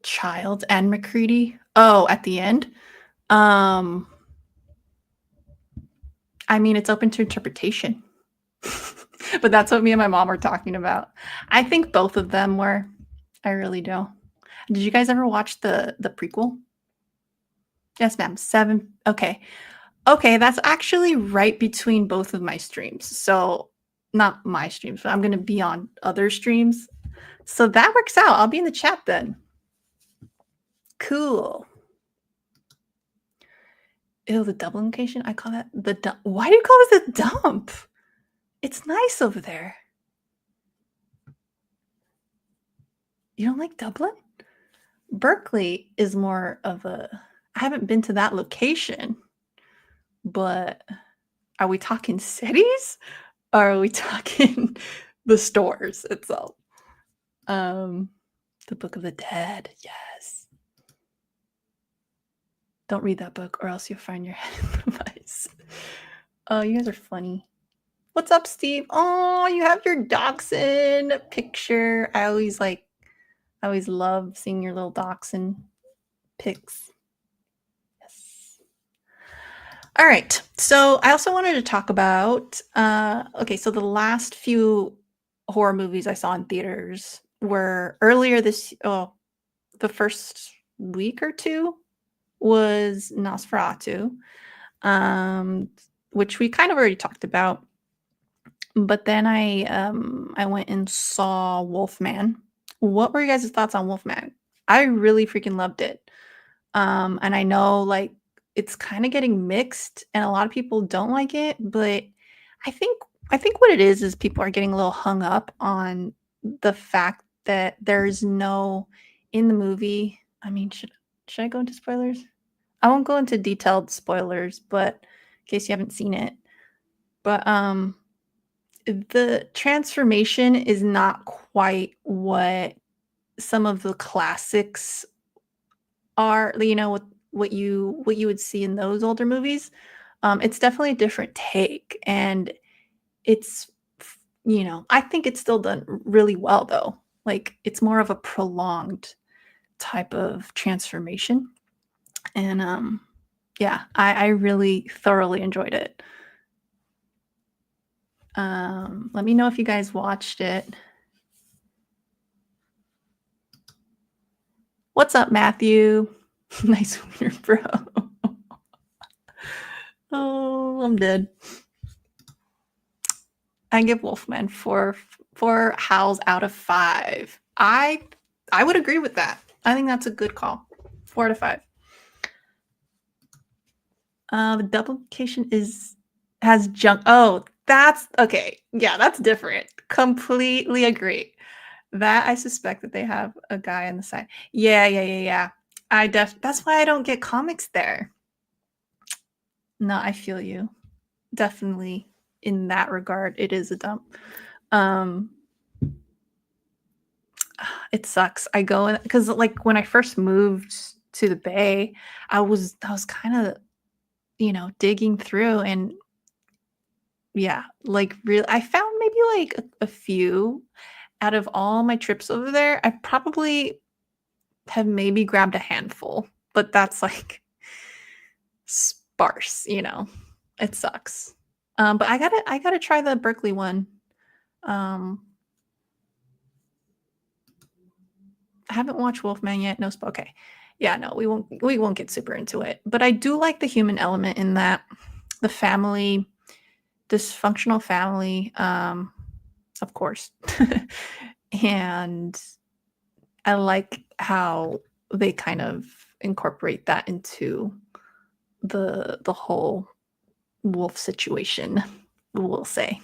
Child and McCready. Oh, at the end. Um, I mean, it's open to interpretation. But that's what me and my mom were talking about. I think both of them were. I really do. Did you guys ever watch the prequel? Yes, ma'am. 7. Okay. Okay, that's actually right between both of my streams. So not my streams, but I'm going to be on other streams. So that works out. I'll be in the chat then. Cool. Ew, the Dublin location? I call that the dump. Why do you call it the dump? It's nice over there. You don't like Dublin? Berkeley is more of a. I haven't been to that location, but are we talking cities? Or are we talking the stores itself? The Book of the Dead, yes. Don't read that book or else you'll find your head in the vice. Oh, you guys are funny. What's up, Steve? Oh, you have your dachshund picture. I always love seeing your little dachshund pics. Yes. All right. So I also wanted to talk about okay, so the last few horror movies I saw in theaters were earlier the first week or two was Nosferatu, which we kind of already talked about. But then I went and saw Wolfman. What were you guys' thoughts on Wolfman? I really freaking loved it. And I know like it's kind of getting mixed and a lot of people don't like it, but I think I think what it is people are getting a little hung up on the fact that there's no in the movie. I mean, should I go into spoilers? I won't go into detailed spoilers, but in case you haven't seen it. But the transformation is not quite what some of the classics are, what you would see in those older movies. It's definitely a different take, and it's I think it's still done really well though. Like it's more of a prolonged type of transformation, and yeah, I really thoroughly enjoyed it. Let me know if you guys watched it. What's up, Matthew? Nice winner, bro. Oh, I'm dead. I give Wolfman four howls out of 5. I would agree with that. I think that's a good call. 4 out of 5. The duplication has junk. Oh, that's okay. Yeah, that's different. Completely agree. That I suspect that they have a guy on the side. Yeah. That's why I don't get comics there. No, I feel you. Definitely in that regard, it is a dump. It sucks. I go in because like when I first moved to the Bay, I was kind of, digging through and yeah, like real I found maybe like a few out of all my trips over there. I probably have maybe grabbed a handful, but that's like sparse, It sucks. But I gotta try the Berkeley one. Um, I haven't watched Wolfman yet. No, okay. Yeah, no, we won't get super into it. But I do like the human element in that the family, dysfunctional family, of course. And I like how they kind of incorporate that into the whole wolf situation, we'll say.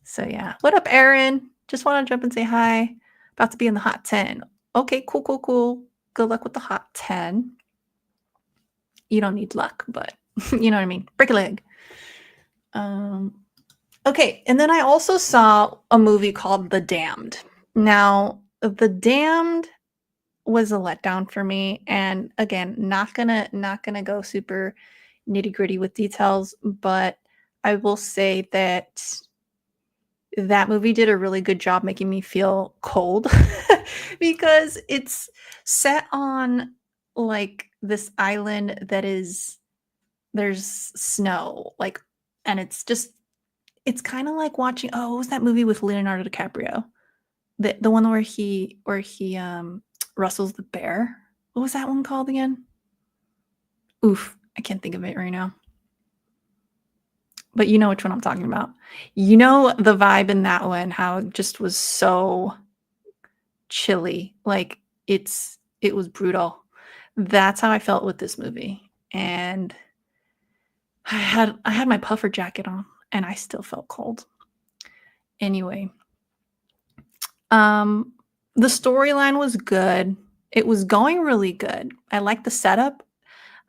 So yeah. What up, Aaron? Just want to jump and say hi. About to be in the hot 10. Okay, cool. Good luck with the hot 10. You don't need luck, but you know what I mean. Break a leg. Okay, and then I also saw a movie called The Damned. Now, The Damned was a letdown for me, and again, not gonna go super nitty-gritty with details, but I will say that that movie did a really good job making me feel cold because it's set on like this island that is there's snow, like, and it's kind of like watching, oh, what was that movie with Leonardo DiCaprio? The one where he wrestles the bear. What was that one called again? Oof, I can't think of it right now. But you know which one I'm talking about. You know the vibe in that one, how it just was so chilly. Like it was brutal. That's how I felt with this movie. And I had my puffer jacket on and I still felt cold. Anyway, the storyline was good. It was going really good. I liked the setup.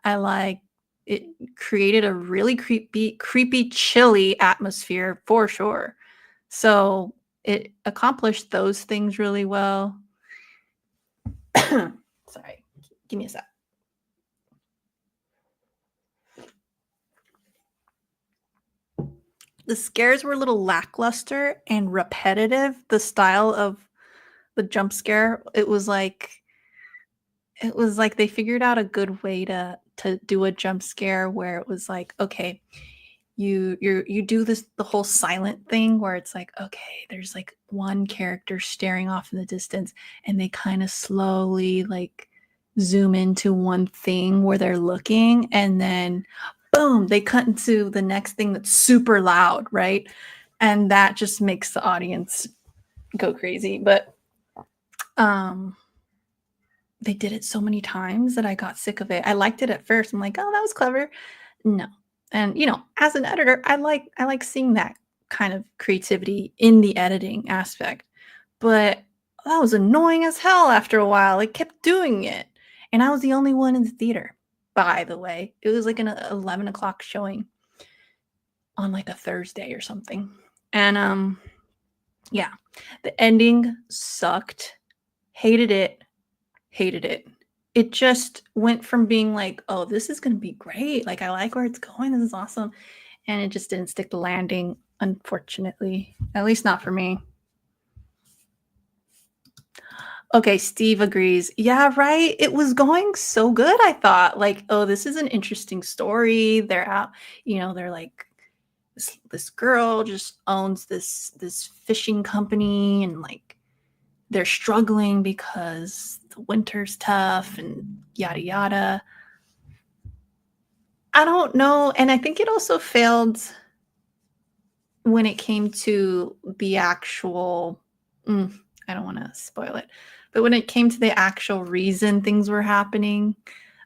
I like it created a really creepy, chilly atmosphere for sure. So it accomplished those things really well. Sorry, give me a sec. The scares were a little lackluster and repetitive. The style of the jump scare, it was like they figured out a good way to do a jump scare where it was like, okay, you do the whole silent thing where it's like, okay, there's like one character staring off in the distance and they kind of slowly like zoom into one thing where they're looking, and then boom, they cut into the next thing that's super loud, right? And that just makes the audience go crazy. But they did it so many times that I got sick of it. I liked it at first. I'm like, oh, that was clever. No. And as an editor, I like seeing that kind of creativity in the editing aspect. But that was annoying as hell after a while. It kept doing it. And I was the only one in the theater, by the way. It was like an 11 o'clock showing on like a Thursday or something. And yeah, the ending sucked. Hated it. It just went from being like, oh, this is going to be great. Like, I like where it's going. This is awesome. And it just didn't stick the landing, unfortunately. At least not for me. Okay, Steve agrees. Yeah, right. It was going so good, I thought. Like, oh, this is an interesting story. They're out, they're like this girl just owns this fishing company, and like they're struggling because the winter's tough and yada yada. I don't know, and I think it also failed when it came to the actual I don't want to spoil it, but when it came to the actual reason things were happening,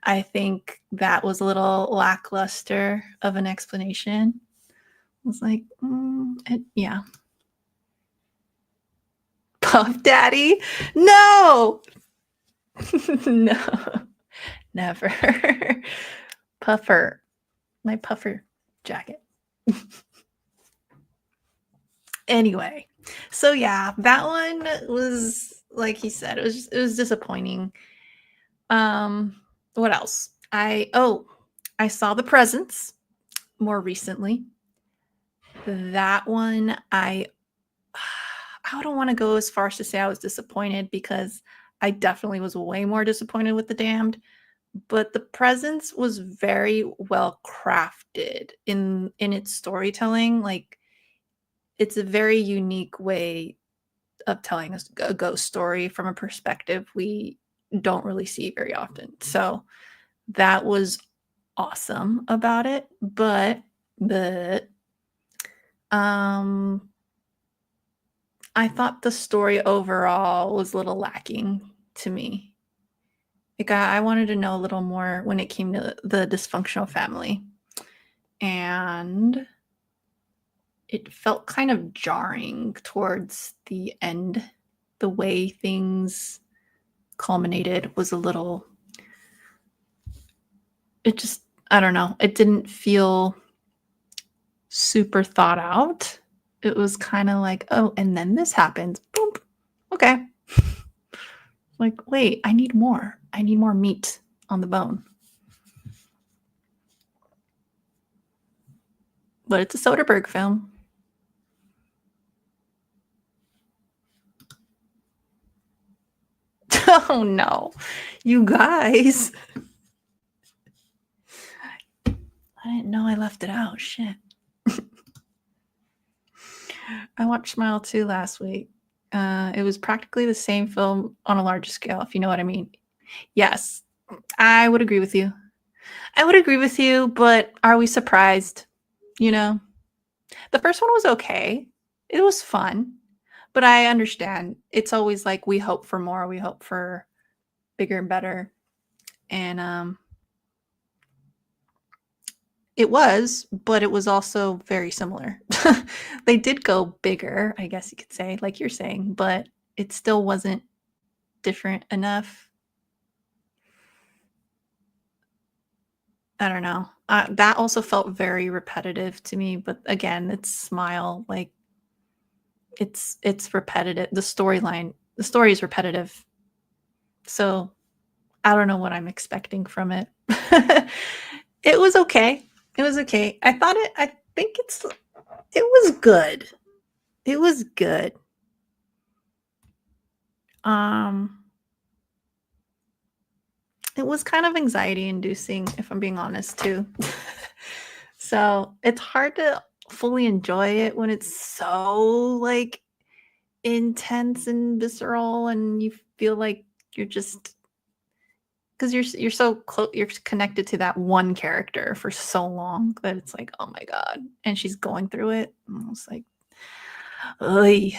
I think that was a little lackluster of an explanation. I was like, yeah. Puff Daddy? No! No, never. Puffer. My puffer jacket. Anyway, so yeah, that one was like he said, it was disappointing. What else? I saw The Presents more recently. That one I don't want to go as far as to say I was disappointed, because I definitely was way more disappointed with The Damned, but The Presents was very well crafted in its storytelling. Like, it's a very unique way of telling us a ghost story from a perspective we don't really see very often. So that was awesome about it, but I thought the story overall was a little lacking to me. Like, I wanted to know a little more when it came to the dysfunctional family, and it felt kind of jarring towards the end. The way things culminated was a little, it just, I don't know, it didn't feel super thought out. It was kind of like, oh, and then this happens. Boom. Okay. Like, wait, I need more. I need more meat on the bone. But it's a Soderbergh film. Oh no, you guys. I didn't know I left it out. Shit. I watched Smile 2 last week. It was practically the same film on a larger scale, if you know what I mean. Yes, I would agree with you. I would agree with you, but are we surprised? You know, the first one was okay. It was fun, but I understand. It's always like we hope for more. We hope for bigger and better. And it was, but it was also very similar. They did go bigger, I guess you could say, like you're saying, but it still wasn't different enough. I don't know. That also felt very repetitive to me, but again, it's Smile. Like, it's repetitive. The story is repetitive. So I don't know what I'm expecting from it. It was okay. It was okay. I think it was good. It was good. It was kind of anxiety inducing, if I'm being honest, too. So it's hard to fully enjoy it when it's so like intense and visceral, and you feel like you're just, because you're so close, you're connected to that one character for so long that it's like, oh my god, and she's going through it. Almost like, ugh.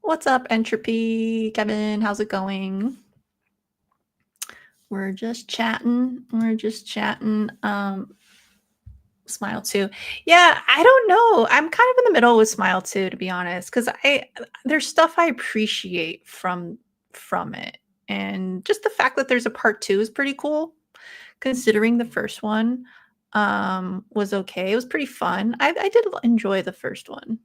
What's up, Entropy? Kevin, how's it going? We're just chatting. Smile 2. Yeah, I don't know. I'm kind of in the middle with Smile 2, to be honest, because there's stuff I appreciate from it. And just the fact that there's a part 2 is pretty cool, considering the first one was okay. It was pretty fun. I did enjoy the first one.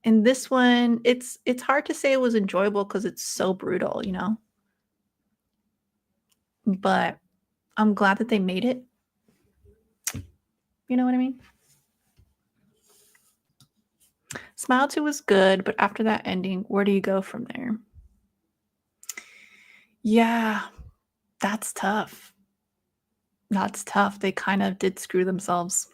And this one, it's hard to say it was enjoyable because it's so brutal, you know? But I'm glad that they made it. You know what I mean? Smile 2 was good, but after that ending, where do you go from there? Yeah, that's tough. That's tough. They kind of did screw themselves.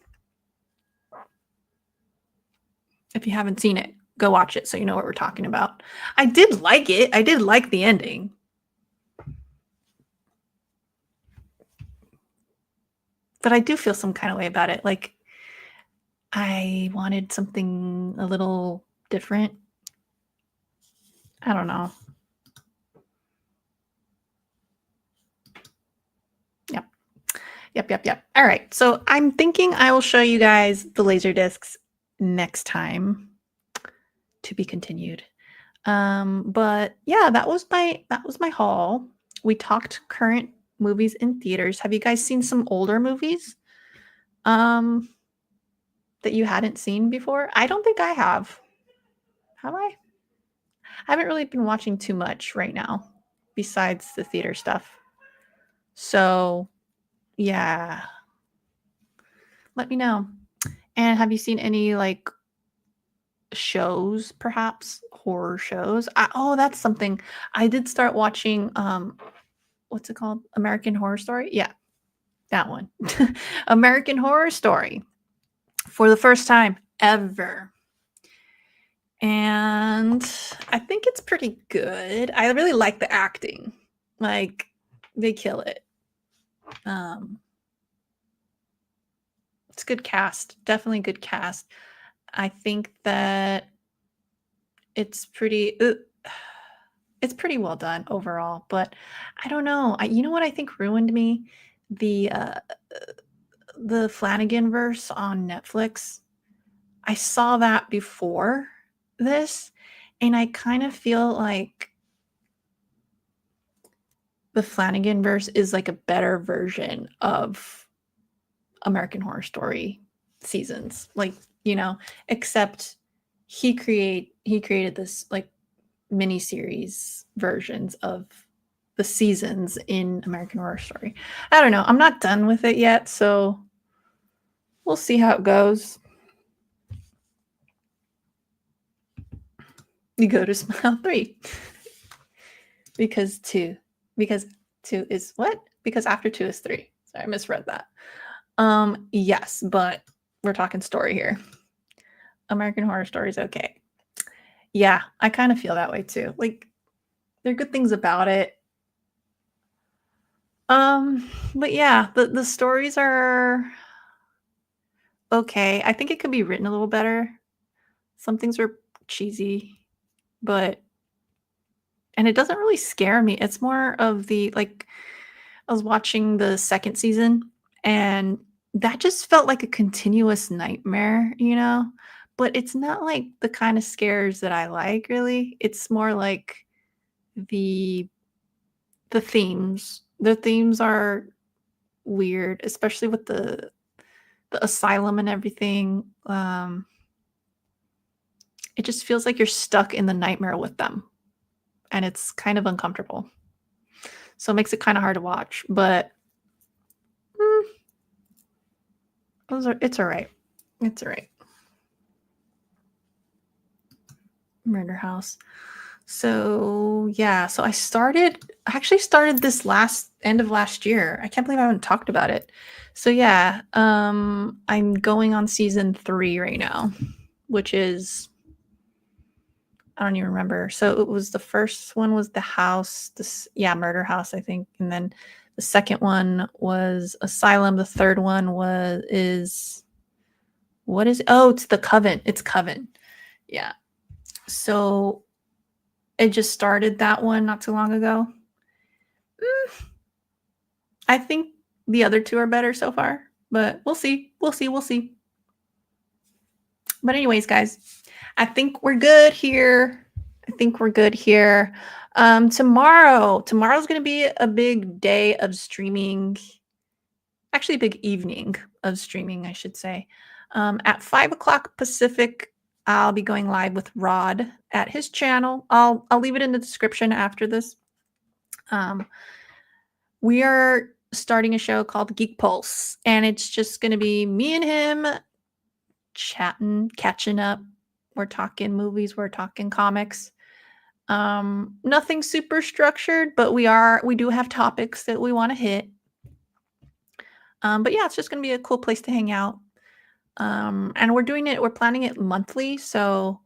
If you haven't seen it, go watch it so you know what we're talking about. I did like it. I did like the ending. But I do feel some kind of way about it. Like, I wanted something a little different. I don't know. Yep. All right. So I'm thinking I will show you guys the laser discs next time, to be continued. But yeah, that was my haul. We talked current movies in theaters. Have you guys seen some older movies that you hadn't seen before? I don't think I have. Have I? I haven't really been watching too much right now besides the theater stuff. So, yeah. Let me know. And have you seen any like shows, perhaps horror shows? Oh, that's something. I did start watching what's it called? American Horror Story? Yeah, that one. American Horror Story for the first time ever. And I think it's pretty good. I really like the acting. Like, they kill it. It's good cast. Definitely good cast. I think that it's pretty well done overall, but I don't know. You know what I think ruined me? The Flanagan verse on Netflix. I saw that before this, and I kind of feel like the Flanagan verse is like a better version of American Horror Story seasons. Like, except he created this like mini series versions of the seasons in American Horror Story. I don't know. I'm not done with it yet, so we'll see how it goes. You go to Smile 3. Because 2 is what? Because after 2 is 3. Sorry, I misread that. Yes, but we're talking story here. American Horror Story is okay. Yeah, I kind of feel that way too. Like, there are good things about it. But yeah, the stories are okay. I think it could be written a little better. Some things are cheesy, but and it doesn't really scare me. It's more of the like I was watching the second season and that just felt like a continuous nightmare, But it's not like the kind of scares that I like really. It's more like the the themes. The themes are weird, especially with the asylum and everything. It just feels like you're stuck in the nightmare with them, and it's kind of uncomfortable. So it makes it kind of hard to watch, but it's all right. It's all right. Murder House. So yeah, so I actually started this end of last year. I can't believe I haven't talked about it. So yeah, I'm going on season 3 right now, which is I don't even remember. So it was the first one was the house, Murder House, I think, and then the second one was Asylum. The third one it's the Coven. It's Coven. Yeah. So it just started that one not too long ago. I think the other two are better so far, but we'll see. We'll see. But anyways, guys, I think we're good here. Tomorrow's going to be a big day of streaming. Actually, a big evening of streaming, I should say. At 5:00 Pacific, I'll be going live with Rod at his channel. I'll leave it in the description after this. We are starting a show called Geek Pulse, and it's just going to be me and him chatting, catching up. We're talking movies, we're talking comics. Nothing super structured, but we do have topics that we want to hit. But yeah, it's just going to be a cool place to hang out. And we're planning it monthly. So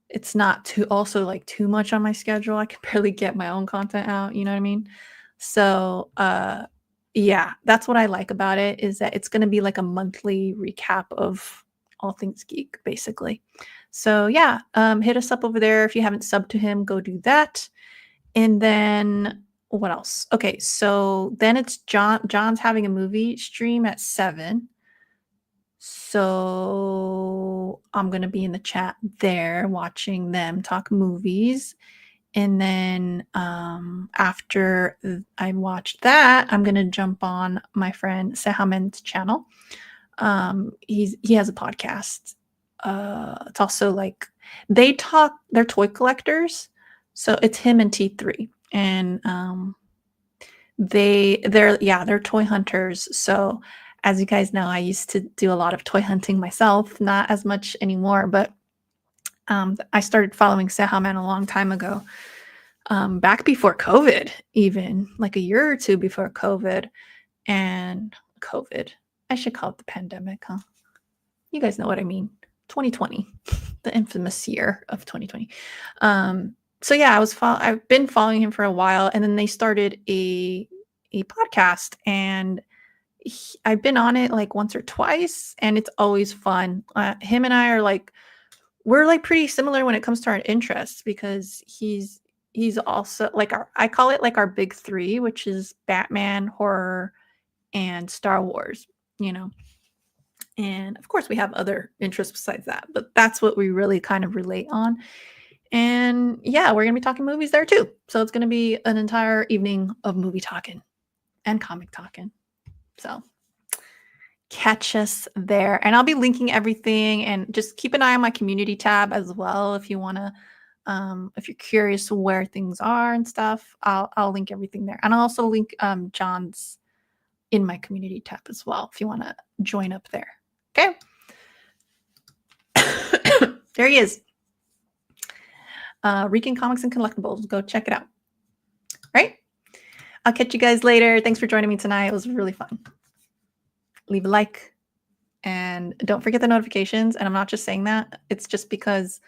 it's not too also like too much on my schedule. I can barely get my own content out, you know what I mean? So, yeah, that's what I like about it is that it's going to be like a monthly recap of all things geek basically. So, yeah, hit us up over there if you haven't subbed to him, go do that. And then what else? Okay, so then it's John's having a movie stream at 7. So I'm going to be in the chat there watching them talk movies. And then after I watch that, I'm going to jump on my friend Sehamen's channel. He has a podcast. It's also like they're toy collectors. So it's him and T3. And they're toy hunters. So as you guys know, I used to do a lot of toy hunting myself, not as much anymore, but I started following Sehaman a long time ago, back before COVID, even like a year or two before COVID. And COVID, I should call it the pandemic, huh? You guys know what I mean. 2020, the infamous year of 2020. So yeah, I've been following him for a while, and then they started a podcast, and I've been on it like once or twice, and it's always fun. Him and I are like we're like pretty similar when it comes to our interests because he's also like I call it like our big three, which is Batman, horror, and Star Wars. You know, and of course we have other interests besides that, but that's what we really kind of relate on. And yeah, we're gonna be talking movies there too. So it's gonna be an entire evening of movie talking and comic talking. So catch us there. And I'll be linking everything, and just keep an eye on my community tab as well if you want to if you're curious where things are and stuff. I'll link everything there. And I'll also link John's in my community tab as well if you want to join up there. Okay. There he is. Rican Comics and Collectibles. Go check it out. All right. I'll catch you guys later. Thanks for joining me tonight. It was really fun. Leave a like and don't forget the notifications. And I'm not just saying that. It's just because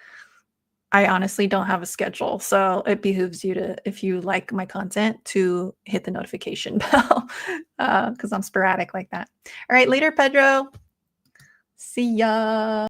I honestly don't have a schedule. So it behooves you to, if you like my content, to hit the notification bell because I'm sporadic like that. All right. Later, Pedro. See ya.